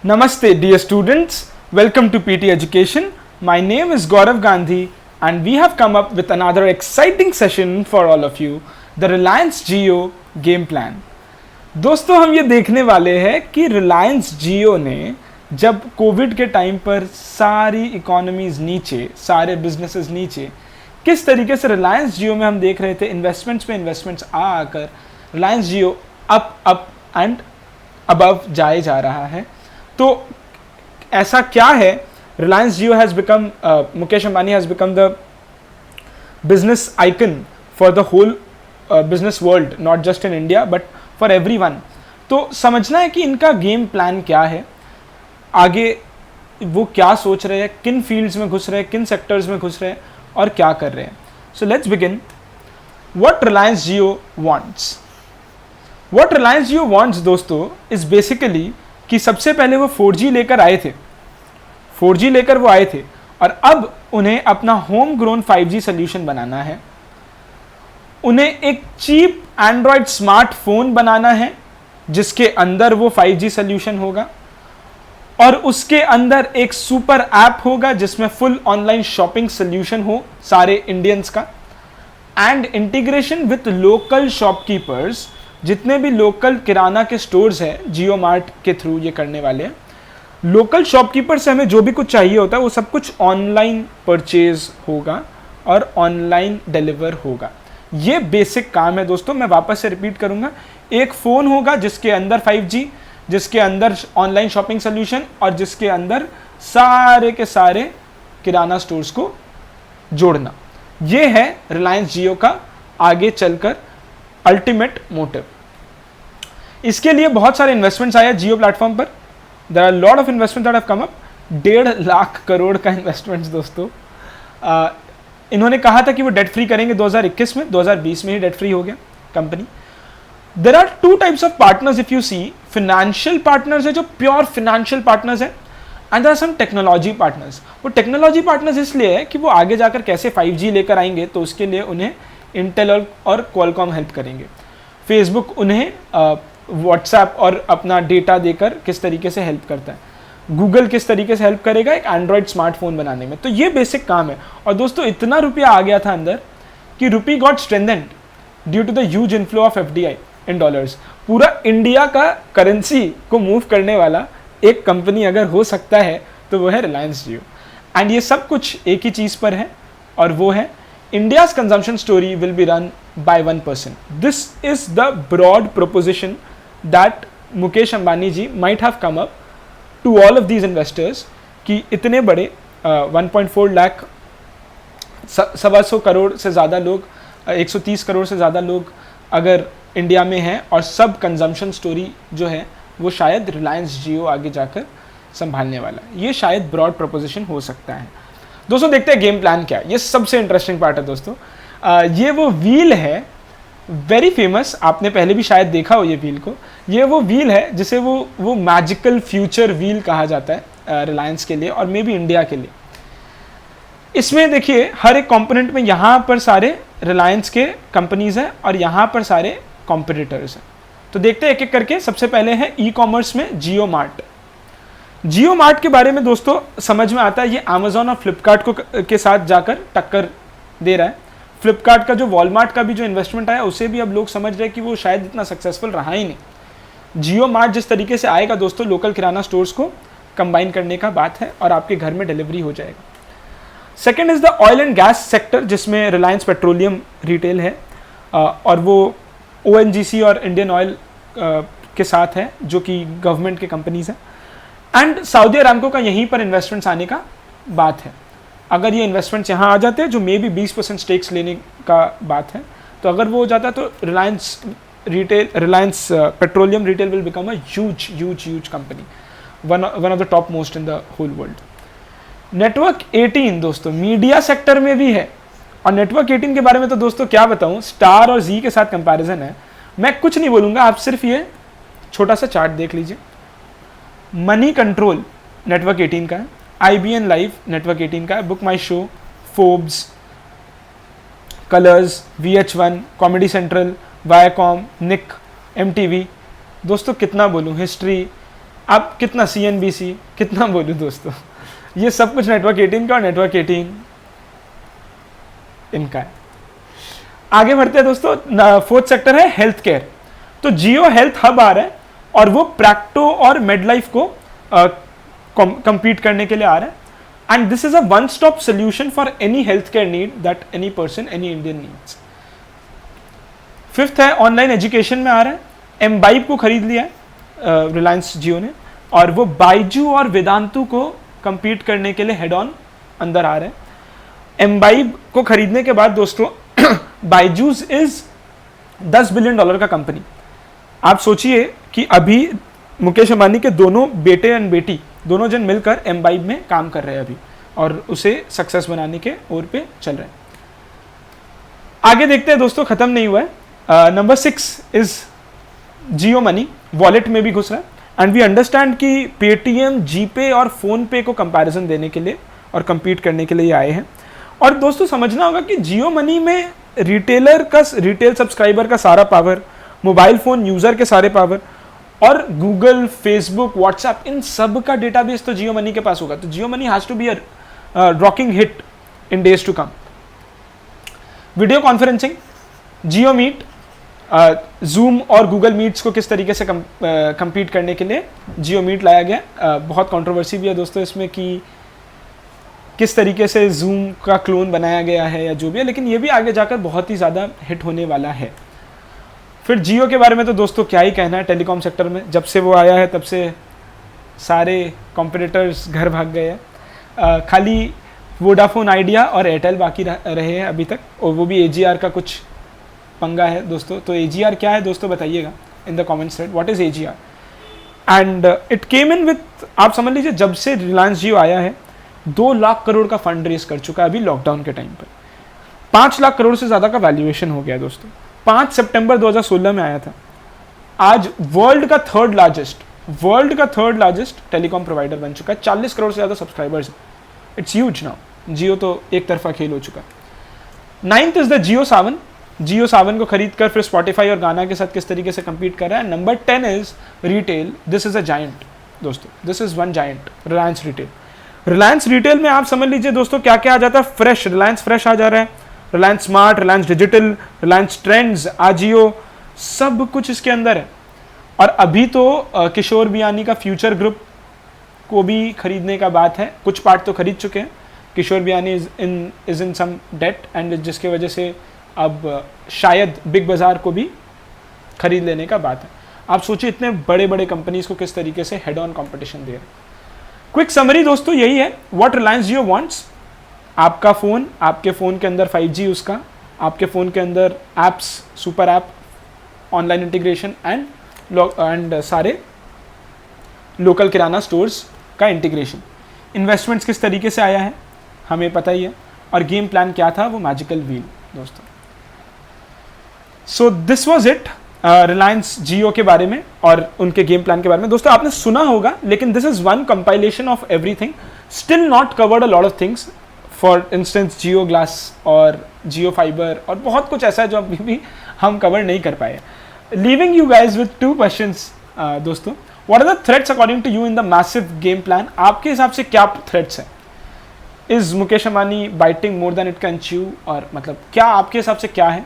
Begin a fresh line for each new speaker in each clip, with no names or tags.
Namaste, dear students. Welcome to PT Education. My name is Gaurav Gandhi, and we have come up with another exciting session for all of you, the Reliance Jio game plan. दोस्तों हम ये देखने वाले हैं कि रिलायंस जियो ने जब Covid के टाइम पर सारी इकोनॉमीज नीचे, सारे बिजनेसेस नीचे, किस तरीके से रिलायंस जियो में हम देख रहे थे इन्वेस्टमेंट्स पे इन्वेस्टमेंट्स आकर Reliance Jio up and above जाए जा रहा है. तो ऐसा क्या है, Reliance Jio has become, Mukesh Ambani has become the business icon for the whole business world, not just in India but for everyone. तो समझना है कि इनका गेम प्लान क्या है, आगे वो क्या सोच रहे हैं, किन फील्ड्स में घुस रहे हैं, किन सेक्टर्स में घुस रहे हैं और क्या कर रहे हैं. So let's begin. What Reliance Jio wants. What Reliance Jio wants दोस्तों इज बेसिकली कि सबसे पहले वो 4G लेकर आए थे, 4G लेकर वो आए थे और अब उन्हें अपना होम ग्रोन 5G सोल्यूशन बनाना है. उन्हें एक चीप एंड्रॉयड स्मार्टफोन बनाना है जिसके अंदर वो 5G सोल्यूशन होगा और उसके अंदर एक सुपर ऐप होगा जिसमें फुल ऑनलाइन शॉपिंग सोल्यूशन हो सारे इंडियंस का, and integration with local shopkeepers. जितने भी लोकल किराना के स्टोर्स हैं जियो मार्ट के थ्रू ये करने वाले हैं. लोकल शॉपकीपर से हमें जो भी कुछ चाहिए होता है वो सब कुछ ऑनलाइन परचेज होगा और ऑनलाइन डिलीवर होगा. ये बेसिक काम है दोस्तों. मैं वापस से रिपीट करूंगा. एक फ़ोन होगा जिसके अंदर 5G, जिसके अंदर ऑनलाइन शॉपिंग सोल्यूशन और जिसके अंदर सारे के सारे किराना स्टोर्स को जोड़ना. ये है रिलायंस जियो का आगे चलकर अल्टीमेट मोटिव. इसके लिए बहुत सारे इन्वेस्टमेंट्स आए जियो प्लेटफॉर्म पर. There are lot of investment that have come up. 1.5 lakh crore का इन्वेस्टमेंट्स दोस्तों. इन्होंने कहा था कि वो डेट फ्री करेंगे 2021 में, 2020 में ही डेट फ्री हो गया company. There are 2 types of partners if you see. Financial partners है जो प्योर फिनेंशियल पार्टनर्स है, and there are some technology partners. वो टेक्नोलॉजी पार्टनर्स इसलिए है कि वो आगे जाकर कैसे 5G लेकर आएंगे, तो उसके लिए उन्हें इंटेल और क्वालकॉम हेल्प करेंगे. फेसबुक उन्हें व्हाट्सएप और अपना डेटा देकर किस तरीके से हेल्प करता है. गूगल किस तरीके से हेल्प करेगा एक एंड्रॉयड स्मार्टफोन बनाने में. तो ये बेसिक काम है. और दोस्तों इतना रुपया आ गया था अंदर कि rupee got strengthened due to the huge inflow of FDI in dollars. पूरा इंडिया का करेंसी को मूव करने वाला एक कंपनी अगर हो सकता है तो वो है रिलायंस जियो. एंड ये सब कुछ एक ही चीज़ पर है और वो है India's consumption story will be run by one person. This is the broad proposition that Mukesh Ambani ji might have come up to all of these investors कि इतने बड़े 1.4 लाख 125 करोड़ से ज़्यादा लोग, 130 करोड़ से ज़्यादा लोग अगर इंडिया में हैं और सब कंजम्पशन स्टोरी जो है वो शायद रिलायंस जियो आगे जाकर संभालने वाला है. ये शायद ब्रॉड प्रपोजिशन हो सकता है. दोस्तों देखते हैं गेम प्लान क्या है. ये सबसे इंटरेस्टिंग पार्ट है दोस्तों. ये वो व्हील है वेरी फेमस, आपने पहले भी शायद देखा हो ये व्हील को. ये वो व्हील है जिसे वो मैजिकल फ्यूचर व्हील कहा जाता है रिलायंस के लिए और मे बी इंडिया के लिए. इसमें देखिए हर एक कंपोनेंट में यहाँ पर सारे रिलायंस के कंपनीज हैं और यहाँ पर सारे कॉम्पिटिटर्स हैं. तो देखते हैं एक एक करके. सबसे पहले है ई कॉमर्स में जियो मार्ट. जियो मार्ट के बारे में दोस्तों समझ में आता है ये अमेजॉन और फ्लिपकार्ट को के साथ जाकर टक्कर दे रहा है. फ्लिपकार्ट का जो वॉलमार्ट का भी जो इन्वेस्टमेंट आया उसे भी अब लोग समझ रहे हैं कि वो शायद इतना सक्सेसफुल रहा ही नहीं. जियो मार्ट जिस तरीके से आएगा दोस्तों, लोकल किराना स्टोर्स को कंबाइन करने का बात है और आपके घर में डिलीवरी हो जाएगा. Second is the oil and gas sector जिसमें रिलायंस पेट्रोलियम रिटेल है और वो ONGC और इंडियन ऑयल के साथ है जो कि गवर्नमेंट के कंपनीज हैं. एंड सऊदी अरामको का यहीं पर इन्वेस्टमेंट्स आने का बात है. अगर ये इन्वेस्टमेंट्स यहाँ आ जाते हैं जो मे बी 20% स्टेक्स लेने का बात है, तो अगर वो हो जाता है तो Reliance petroleum retail will become a huge company, one of the top most in the whole world. Network 18 दोस्तों मीडिया सेक्टर में भी है और नेटवर्क 18 के बारे में तो दोस्तों क्या बताऊँ, स्टार और जी के साथ कंपैरिजन है. मैं कुछ नहीं बोलूँगा, आप सिर्फ ये छोटा सा चार्ट देख लीजिए. मनी कंट्रोल नेटवर्क 18 का है, IBN लाइव नेटवर्क 18 का है, Book My Show, Forbes, Colors, VH1, Comedy Central, Viacom, Nick, MTV. दोस्तों कितना बोलूँ, हिस्ट्री, आप कितना CNBC, कितना बोलूँ दोस्तों, ये सब कुछ नेटवर्क 18 का और नेटवर्क 18 इनका है। आगे बढ़ते हैं दोस्तों, फोर्थ सेक्टर है हेल्थ केयर। तो जियो हेल्थ हब आ रहा है और वो प्रैक्टो और मेडलाइफ को compete करने के लिए आ रहा है, and this is a one stop solution for any health care need that any person, any Indian needs. Fifth है ऑनलाइन एजुकेशन में आ रहा है, एमबाइब को खरीद लिया है रिलायंस जियो ने, और वो बाइजू और वेदांतु को compete करने के लिए हेड ऑन अंदर आ रहे हैं। एमबाइब को खरीदने के बाद दोस्तों बाइजूस इज $10 बिलियन का कंपनी। आप सोचिए कि अभी मुकेश अंबानी के दोनों बेटे एंड बेटी दोनों जन मिलकर एमबाइब में काम कर रहे हैं अभी, और उसे सक्सेस बनाने के ओर पे चल रहे हैं। आगे देखते हैं दोस्तों, खत्म नहीं हुआ है। Number 6 is Jio money, wallet में भी घुस रहा है, एंड वी अंडरस्टैंड कि पेटीएम, जीपे और फोन पे को कंपैरिजन देने के लिए और compete करने के लिए आए हैं। और दोस्तों समझना होगा कि जियो मनी में रिटेल सब्सक्राइबर का सारा पावर, मोबाइल फोन यूजर के सारे पावर, और गूगल, फेसबुक, व्हाट्सएप, इन सब का डेटाबेस तो जियो मनी के पास होगा। तो Jio Money has to be a rocking hit in days to come. Video conferencing, Jio Meet, Zoom और गूगल मीट्स को किस तरीके से compete करने के लिए जियो मीट लाया गया। बहुत कंट्रोवर्सी भी है दोस्तों इसमें कि किस तरीके से जूम का क्लोन बनाया गया है या जो भी है, लेकिन ये भी आगे जाकर बहुत ही ज़्यादा हिट होने वाला है। फिर जियो के बारे में तो दोस्तों क्या ही कहना है, टेलीकॉम सेक्टर में जब से वो आया है तब से सारे कॉम्पिटिटर्स घर भाग गए हैं। खाली वोडाफोन, आइडिया और एयरटेल बाकी रहे हैं अभी तक, और वो भी AGR का कुछ पंगा है दोस्तों। तो AGR क्या है दोस्तों बताइएगा in the comment thread, what is AGR। And it came in with, आप समझ लीजिए जब से रिलायंस जियो आया है 2 लाख करोड़ का फंड रेस कर चुका है अभी लॉकडाउन के टाइम पर। 5 लाख करोड़ से ज़्यादा का वैल्यूएशन हो गया दोस्तों। 5 सितंबर 2016 में आया था। आज वर्ल्ड का थर्ड लार्जेस्ट टेलीकॉम प्रोवाइडर बन चुका है। 40 करोड़ से ज़्यादा subscribers. It's huge now. Jio तो एक तरफा खेल हो चुका है। 9th इज द जियो सावन। जियो सावन को खरीद कर फिर स्पॉटिफाई और गाना के साथ किस तरीके से compete कर रहा है। Number 10 is retail. This is a giant दोस्तों, this is one giant, Reliance Retail. Reliance Retail में आप समझ लीजिए दोस्तों क्या क्या आ जाता है। फ्रेश, रिलायंस फ्रेश आ जा रहा है, Reliance smart, Reliance digital, Reliance trends, Ajio, सब कुछ इसके अंदर है। और अभी तो किशोर बियानी का फ्यूचर ग्रुप को भी खरीदने का बात है। कुछ पार्ट तो खरीद चुके हैं। Kishore Biyani is in some debt, and जिसके वजह से अब शायद बिग बाजार को भी खरीद लेने का बात है। आप सोचिए इतने बड़े बड़े कंपनीज को किस तरीके से हेड ऑन कंपटीशन दे रहे हैं। क्विक समरी दोस्तों यही है, व्हाट रिलायंस जियो वांट्स। आपका फ़ोन, आपके फ़ोन के अंदर 5G उसका, आपके फ़ोन के अंदर apps, super app, online integration and सारे लोकल किराना स्टोर्स का इंटीग्रेशन। इन्वेस्टमेंट्स किस तरीके से आया है हमें पता ही है, और गेम प्लान क्या था, वो मैजिकल व्हील दोस्तों। So this was it Reliance Jio के बारे में और उनके गेम प्लान के बारे में। दोस्तों आपने सुना होगा, लेकिन this is one compilation of everything, still not covered a lot of things. For instance Jio glass और जियो फाइबर और बहुत कुछ ऐसा है जो अभी भी हम कवर नहीं कर पाए। Leaving you guys with 2 questions दोस्तों। What are the threats according to you in the massive game plan. आपके हिसाब से क्या थ्रेट्स हैं? Is Mukesh Ambani biting more than it can chew, और मतलब क्या आपके हिसाब से क्या है?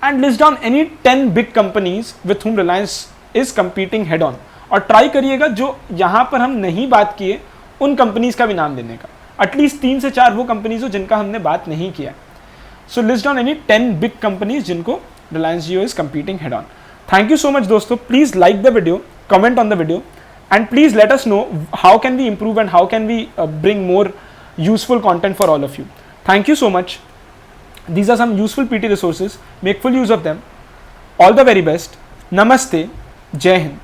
And list down any 10 big companies with whom Reliance is competing head on, और ट्राई करिएगा जो यहाँ पर हम नहीं बात किए उन कंपनीज का भी नाम देने का। एटलीस्ट 3 से 4 वो कंपनीज हो जिनका हमने बात नहीं किया। So list down any 10 big companies जिनको Reliance Jio is competing head on. Thank you so much दोस्तों। Please like the video, comment on the video, and please let us know how can we improve and how can we bring more useful content for all of you. Thank you so much. These are some useful PT resources. Make full use of them. All the very best. Namaste. Jai Hind.